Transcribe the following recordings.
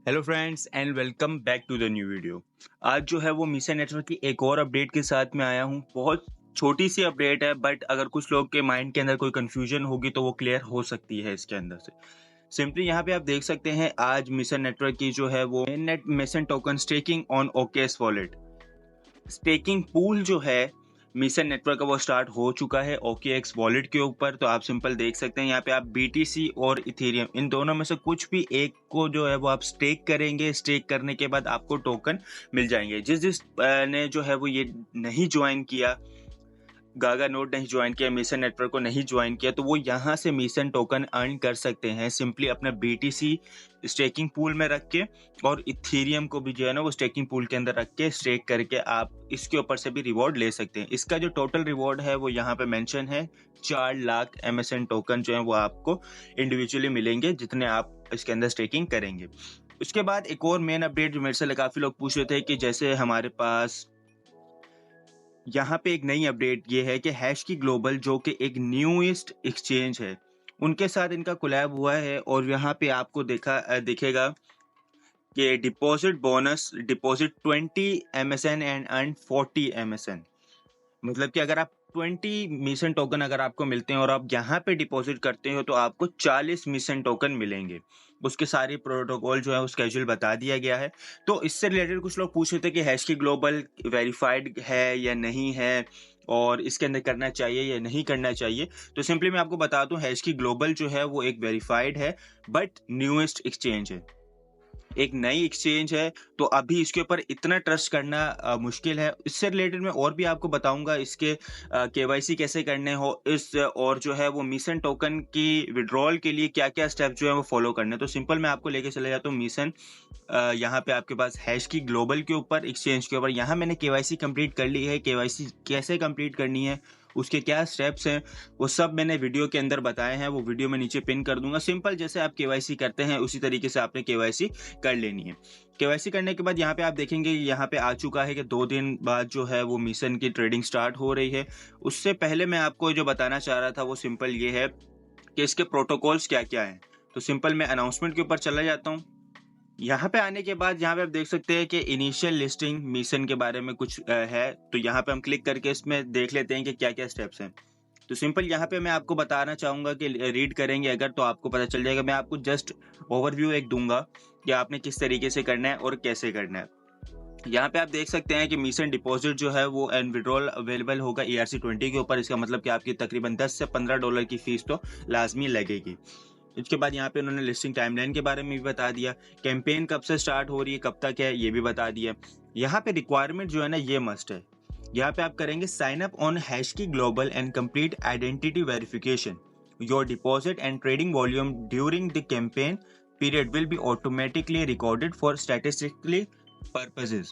Hello friends and welcome back to the new video. आज जो है वो मीसा नेटवर्क की एक और अपडेट के साथ में आया हूँ। बहुत छोटी सी अपडेट है बट अगर कुछ लोग के माइंड के अंदर कोई कंफ्यूजन होगी तो वो क्लियर हो सकती है इसके अंदर से। सिंपली यहाँ पे आप देख सकते हैं आज मीसा नेटवर्क की जो है वो main net Meson token staking on OKX wallet staking pool जो है मिशन नेटवर्क का वो स्टार्ट हो चुका है OKX वॉलेट के ऊपर। तो आप सिंपल देख सकते हैं यहाँ पे आप BTC और इथेरियम इन दोनों में से कुछ भी एक को जो है वो आप स्टेक करेंगे। स्टेक करने के बाद आपको टोकन मिल जाएंगे। जिस ने जो है वो ये नहीं ज्वाइन किया, गागा नोड नहीं ज्वाइन किया, मिशन नेटवर्क को नहीं ज्वाइन किया, तो वो यहाँ से मिशन टोकन अर्न कर सकते हैं सिंपली अपना BTC स्टेकिंग पूल में रख के और इथेरियम को भी जो है ना वो स्टेकिंग पूल के अंदर रख के स्टेक करके आप इसके ऊपर से भी रिवॉर्ड ले सकते हैं। इसका जो टोटल रिवॉर्ड है वो यहाँ पे मेंशन है 4 लाख MSN टोकन जो है वो आपको इंडिविजुअली मिलेंगे जितने आप इसके अंदर स्टेकिंग करेंगे। उसके बाद एक और मेन अपडेट जो मेरे से काफ़ी लोग पूछ रहे थे कि जैसे हमारे पास यहाँ पे एक नई अपडेट ये है कि हैश की ग्लोबल जो कि एक न्यूएस्ट एक्सचेंज है, उनके साथ इनका कोलैब हुआ है और यहाँ पे आपको दिखेगा कि deposit bonus deposit 20 MSN and earn 40 MSN। मतलब कि अगर आप 20 मिशन टोकन अगर आपको मिलते हैं और आप यहाँ पे डिपॉजिट करते हो तो आपको 40 मिशन टोकन मिलेंगे। उसके सारे प्रोटोकॉल जो है वो स्केड्यूल बता दिया गया है। तो इससे रिलेटेड कुछ लोग पूछ रहे थे कि हैश की ग्लोबल वेरीफाइड है या नहीं है और इसके अंदर करना चाहिए या नहीं करना चाहिए। तो सिंपली मैं आपको बता दूं, हैश की ग्लोबल जो है वो एक वेरीफाइड है बट न्यूएस्ट एक्सचेंज है, एक नई एक्सचेंज है। तो अभी इसके ऊपर इतना ट्रस्ट करना मुश्किल है। इससे रिलेटेड मैं और भी आपको बताऊंगा इसके KYC कैसे करने हो इस और जो है वो मिशन टोकन की विड्रॉल के लिए क्या क्या स्टेप जो है वो फॉलो करने। तो सिंपल मैं आपको लेके चले जाता हूँ मिशन यहाँ पे आपके पास हैश की ग्लोबल के ऊपर एक्सचेंज के ऊपर। यहाँ मैंने KYC कंप्लीट कर ली है। KYC कैसे कंप्लीट करनी है, उसके क्या स्टेप्स हैं, वो सब मैंने वीडियो के अंदर बताए हैं। वो वीडियो मैं नीचे पिन कर दूंगा। सिंपल जैसे आप KYC करते हैं उसी तरीके से आपने KYC कर लेनी है। KYC करने के बाद यहाँ पे आप देखेंगे यहाँ पे आ चुका है कि 2 दिन बाद जो है वो मिशन की ट्रेडिंग स्टार्ट हो रही है। उससे पहले मैं आपको जो बताना चाह रहा था वो सिंपल ये है कि इसके प्रोटोकॉल्स क्या क्या हैं। तो सिंपल मैं अनाउंसमेंट के ऊपर चला जाता हूँ। यहाँ पे आने के बाद यहाँ पे आप देख सकते हैं कि इनिशियल लिस्टिंग मिशन के बारे में कुछ है। तो यहाँ पे हम क्लिक करके इसमें देख लेते हैं कि क्या क्या स्टेप्स हैं। तो सिंपल यहाँ पे मैं आपको बताना चाहूँगा कि रीड करेंगे अगर तो आपको पता चल जाएगा। मैं आपको जस्ट ओवरव्यू एक दूंगा कि आपने किस तरीके से करना है और कैसे करना है। यहाँ पे आप देख सकते हैं कि मिशन डिपॉजिट जो है वो एंड विड्रॉल अवेलेबल होगा ERC20 के ऊपर। इसका मतलब कि आपकी तकरीबन 10 से $15 की फीस तो लाजमी लगेगी। इसके बाद यहाँ पे उन्होंने लिस्टिंग टाइमलाइन के बारे में भी बता दिया, कैंपेन कब से स्टार्ट हो रही है, कब तक है, ये भी बता दिया। यहाँ पे रिक्वायरमेंट जो है ना ये मस्ट है। यहाँ पे आप करेंगे साइन अप ऑन हैश की global and complete identity verification. Your deposit and trading volume during the campaign period will be automatically recorded for statistically purposes.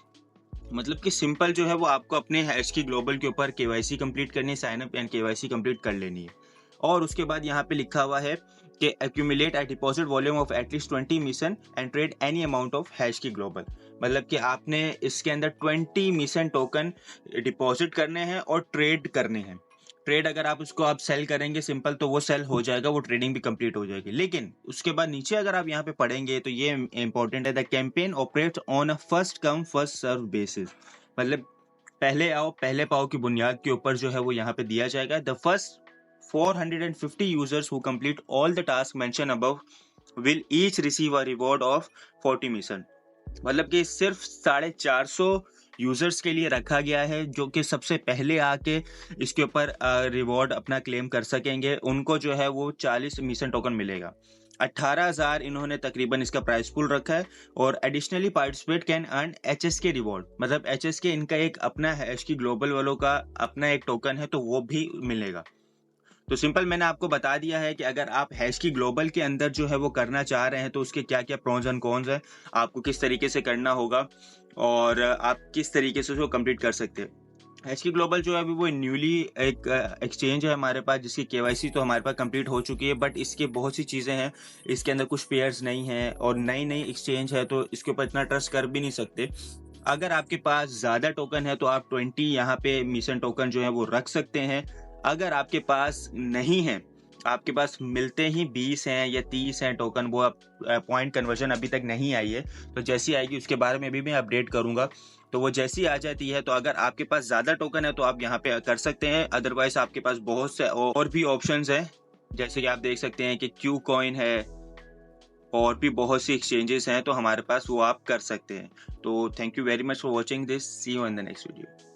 मतलब कि सिंपल जो है वो आपको अपने हैश की ग्लोबल के ऊपर KYC कंप्लीट करनी है, sign up and KYC complete कर लेनी है। और उसके बाद यहाँ पे लिखा हुआ है कि accumulate a deposit volume of at least 20 mission and trade any amount of hash की ग्लोबल। मतलब कि आपने इसके अंदर 20 मिशन टोकन डिपॉजिट करने हैं और ट्रेड करने हैं। ट्रेड अगर आप उसको आप सेल करेंगे सिंपल तो वो सेल हो जाएगा, वो ट्रेडिंग भी कंप्लीट हो जाएगी। लेकिन उसके बाद नीचे अगर आप यहाँ पे पढ़ेंगे तो ये इंपॉर्टेंट है, the campaign operates on a first come first serve basis. मतलब पहले आओ पहले पाओ की बुनियाद के ऊपर जो है वो यहाँ पे दिया जाएगा। The first 450 users who complete all the tasks mentioned above will each receive a reward of 40 mission। मतलब कि सिर्फ 450 यूजर्स के लिए रखा गया है जो कि सबसे पहले आके इसके ऊपर रिवॉर्ड अपना क्लेम कर सकेंगे। उनको जो है वो 40 मिशन टोकन मिलेगा। 18,000 इन्होंने तकरीबन इसका प्राइस पूल रखा है। और additionally participate can earn HSK reward. मतलब HSK इनका एक अपना है, HK ग्लोबल वालों का अपना एक टोकन है तो वो भी मिलेगा। तो सिंपल मैंने आपको बता दिया है कि अगर आप हैश की ग्लोबल के अंदर जो है वो करना चाह रहे हैं तो उसके क्या क्या प्रोज एंड कॉन्स है, आपको किस तरीके से करना होगा और आप किस तरीके से उसको कंप्लीट कर सकते हैं। हैश की ग्लोबल जो है अभी वो न्यूली एक एक्सचेंज है हमारे पास जिसकी KYC तो हमारे पास कंप्लीट हो चुकी है बट इसके बहुत सी चीज़ें हैं, इसके अंदर कुछ पेयर्स नहीं है और नई नई एक्सचेंज है तो इसके ऊपर इतना ट्रस्ट कर भी नहीं सकते। अगर आपके पास ज़्यादा टोकन है तो आप 20 यहाँ पे मिशन टोकन जो है वो रख सकते हैं। अगर आपके पास नहीं है आपके पास मिलते ही 20 हैं या 30 हैं टोकन, वो आप पॉइंट कन्वर्जन अभी तक नहीं आई है, तो जैसी आएगी उसके बारे में भी मैं अपडेट करूँगा। तो वो जैसी आ जाती है, तो अगर आपके पास ज़्यादा टोकन है तो आप यहाँ पे कर सकते हैं, अदरवाइज़ आपके पास बहुत से और भी ऑप्शंस हैं। जैसे कि आप देख सकते हैं कि क्यू कॉइन है, और भी बहुत सी एक्सचेंजेस हैं, तो हमारे पास वो आप कर सकते हैं। तो thank you very much for watching this, see you in the next video.